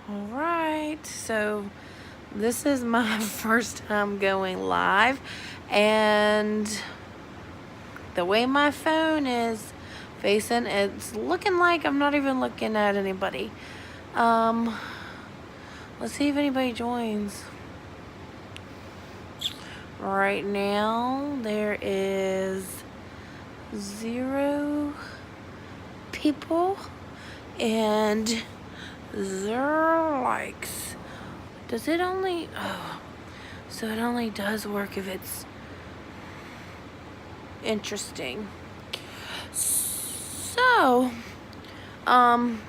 All right, so this is my first time going live, and the way my phone is facing, it's looking like I'm not even looking at anybody. Um, let's see if anybody joins. Right now, there is 0 people and 0 likes. Does it only... Oh, so it only does work if it's interesting. So,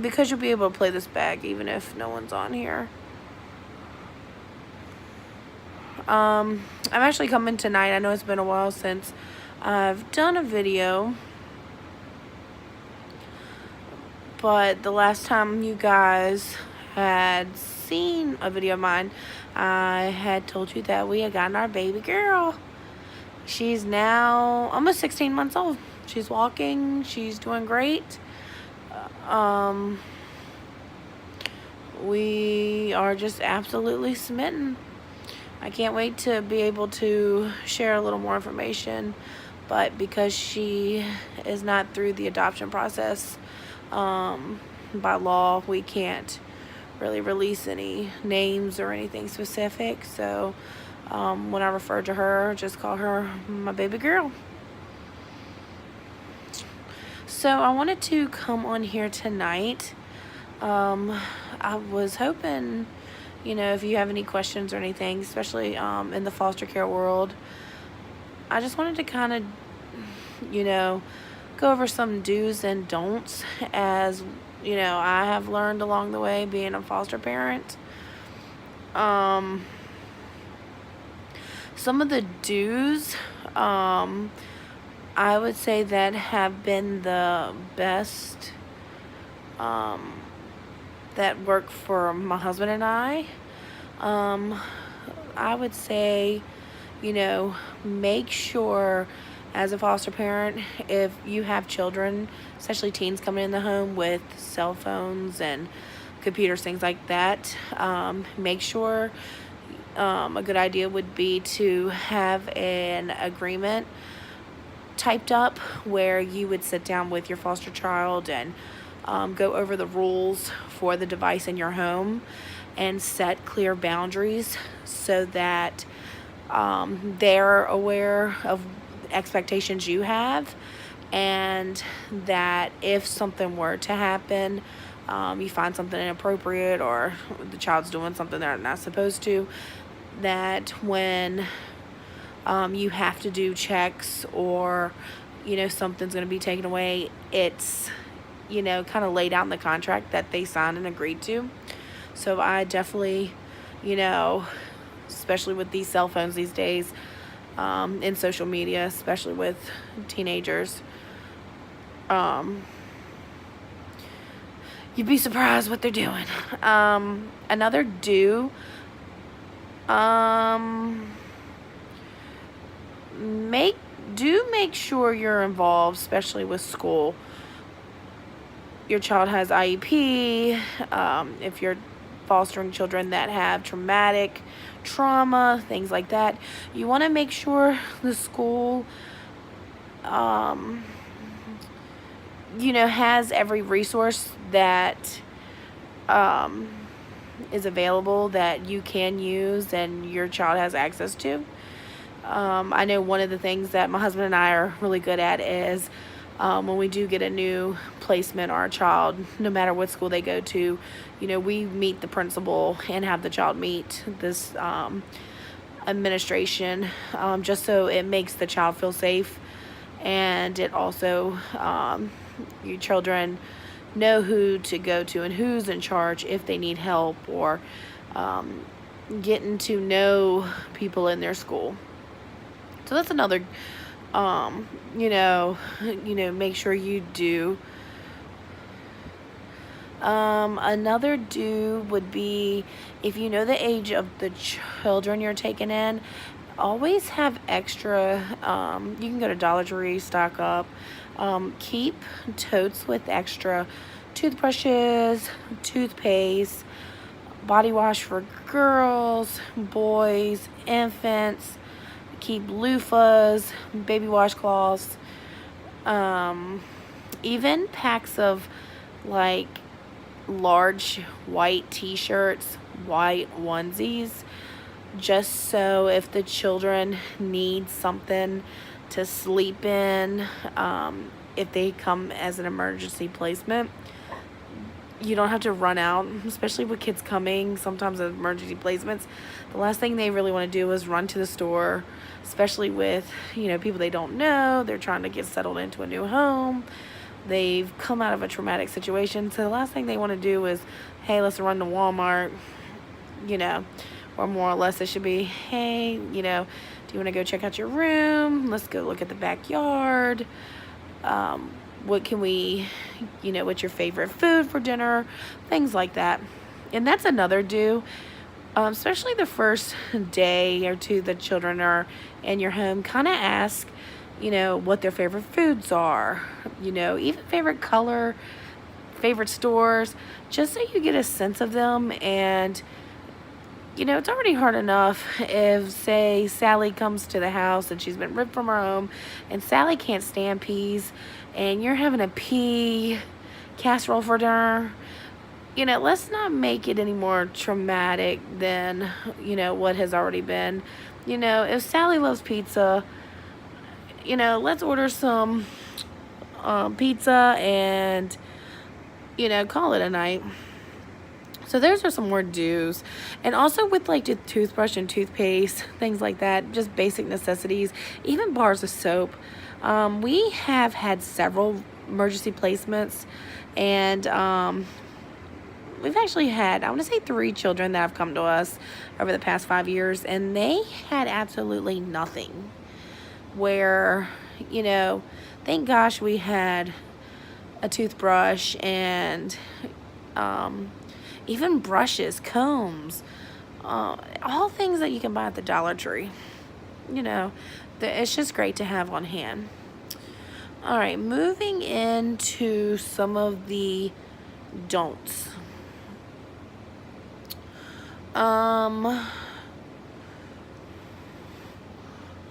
because you'll be able to play this back even if no one's on here. I'm actually coming tonight. I know it's been a while since I've done a video, but the last time you guys had seen a video of mine, I had told you that we had gotten our baby girl. She's now almost 16 months old. She's walking. She's doing great. We are just absolutely smitten. I can't wait to be able to share a little more information, but because she is not through the adoption process, by law, we can't really release any names or anything specific. So when I refer to her, just call her my baby girl. So I wanted to come on here tonight. I was hoping, if you have any questions or anything, especially in the foster care world, I just wanted to kind of, go over some do's and don'ts as, I have learned along the way being a foster parent. Some of the do's, I would say that have been the best, that work for my husband and I would say, make sure as a foster parent, if you have children, especially teens coming in the home with cell phones and computers, things like that, make sure a good idea would be to have an agreement typed up where you would sit down with your foster child and go over the rules for the device in your home and set clear boundaries so that they're aware of expectations you have, and that if something were to happen, you find something inappropriate or the child's doing something they're not supposed to, that when you have to do checks or something's going to be taken away, it's kind of laid out in the contract that they signed and agreed to. So I definitely, especially with these cell phones these days, in social media, especially with teenagers, you'd be surprised what they're doing. Another do, make sure you're involved, especially with school. Your child has IEP, if you're fostering children that have trauma, things like that, you want to make sure the school, has every resource that is available that you can use and your child has access to. I know one of the things that my husband and I are really good at is when we do get a new placement or a child, no matter what school they go to, we meet the principal and have the child meet this administration, just so it makes the child feel safe, and it also, your children know who to go to and who's in charge if they need help, or getting to know people in their school. So that's another, make sure you do. Another do would be, if you know the age of the children you're taking in, always have extra, you can go to Dollar Tree, stock up, keep totes with extra toothbrushes, toothpaste, body wash for girls, boys, infants. Keep loofahs, baby washcloths, even packs of like large white t-shirts, white onesies, just so if the children need something to sleep in, if they come as an emergency placement, you don't have to run out, especially with kids coming sometimes as emergency placements. The last thing they really want to do is run to the store, especially with, people they don't know. They're trying to get settled into a new home. They've come out of a traumatic situation. So the last thing they want to do is, hey, let's run to Walmart, or more or less it should be, hey, do you want to go check out your room? Let's go look at the backyard. What can we, what's your favorite food for dinner? Things like that. And that's another do, especially the first day or two the children are in your home. Kind of ask, what their favorite foods are, even favorite color, favorite stores, just so you get a sense of them. And it's already hard enough if, say, Sally comes to the house and she's been ripped from her home and Sally can't stand peas and you're having a pea casserole for dinner. Let's not make it any more traumatic than, what has already been. If Sally loves pizza, let's order some pizza and, call it a night. So those are some more do's. And also with like the toothbrush and toothpaste, things like that, just basic necessities, even bars of soap. We have had several emergency placements, and we've actually had, I want to say 3 children that have come to us over the past 5 years, and they had absolutely nothing. Where, thank gosh we had a toothbrush and even brushes, combs, all things that you can buy at the Dollar Tree. It's just great to have on hand. All right, moving into some of the don'ts.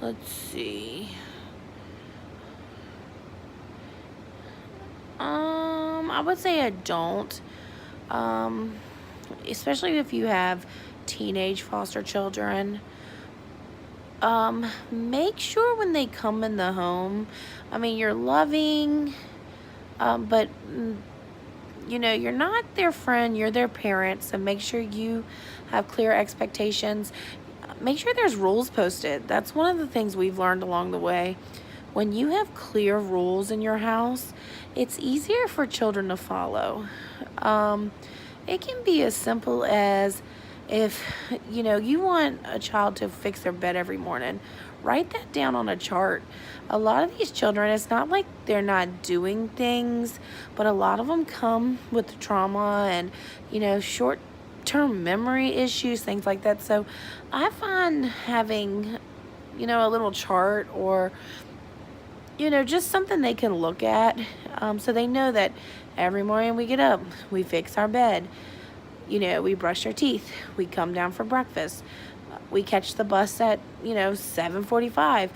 Let's see. I would say a don't. Especially if you have teenage foster children, make sure when they come in the home, you're loving, but you're not their friend, you're their parent. So make sure you have clear expectations. Make sure there's rules posted. That's one of the things we've learned along the way. When you have clear rules in your house, it's easier for children to follow. It can be as simple as, if you want a child to fix their bed every morning, write that down on a chart. A lot of these children, it's not like they're not doing things, but a lot of them come with trauma and short-term memory issues, things like that. So I find having a little chart, or just something they can look at, so they know that every morning we get up, we fix our bed, we brush our teeth, we come down for breakfast, we catch the bus at 7:45,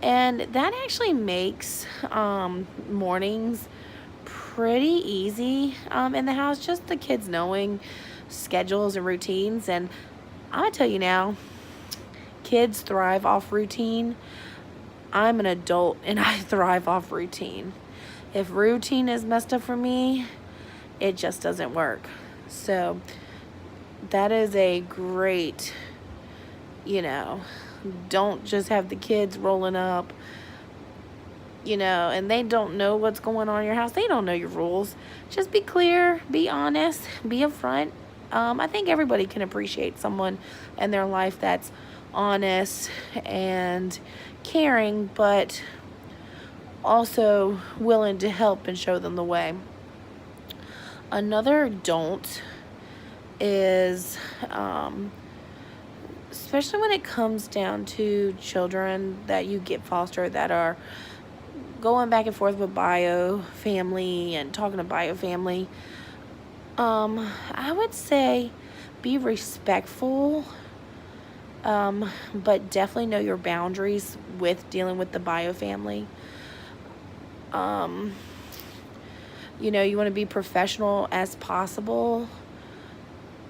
and that actually makes mornings pretty easy in the house, just the kids knowing schedules and routines. And I'm gonna tell you now, kids thrive off routine. I'm an adult and I thrive off routine. If routine is messed up for me, it just doesn't work. So that is a great, don't just have the kids rolling up, and they don't know what's going on in your house. They don't know your rules. Just be clear, be honest, be upfront. I think everybody can appreciate someone in their life that's honest and caring, but also willing to help and show them the way. Another don't is, especially when it comes down to children that you get foster that are going back and forth with bio family and talking to bio family, I would say be respectful, but definitely know your boundaries with dealing with the bio family. You know, you want to be professional as possible,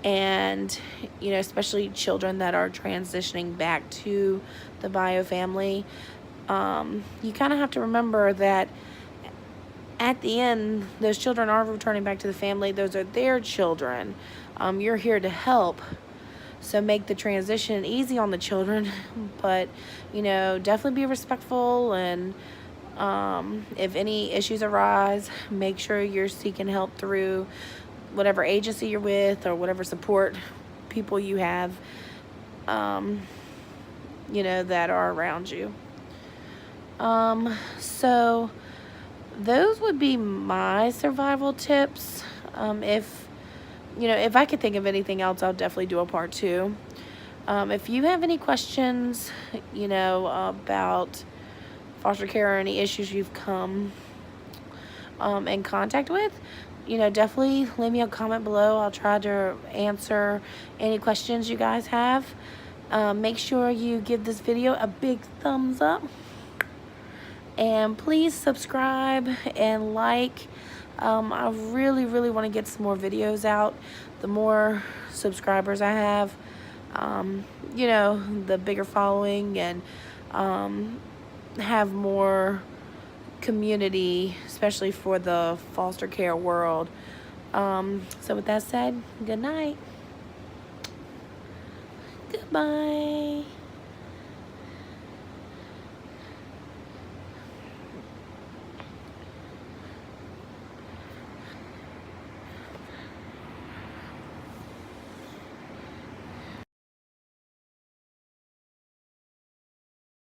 and you know, especially children that are transitioning back to the bio family, you kind of have to remember that at the end, those children are returning back to the family. Those are their children. You're here to help, so make the transition easy on the children, but you know, definitely be respectful, and if any issues arise, make sure you're seeking help through whatever agency you're with or whatever support people you have, you know, that are around you. So those would be my survival tips. If you know, if I could think of anything else, I'll definitely do a part 2. If you have any questions, you know, about foster care or any issues you've come in contact with, you know, definitely leave me a comment below. I'll try to answer any questions you guys have. Make sure you give this video a big thumbs up, and please subscribe and like. I really want to get some more videos out. The more subscribers I have, you know, the bigger following, and have more community, especially for the foster care world. So with that said, good night. Goodbye.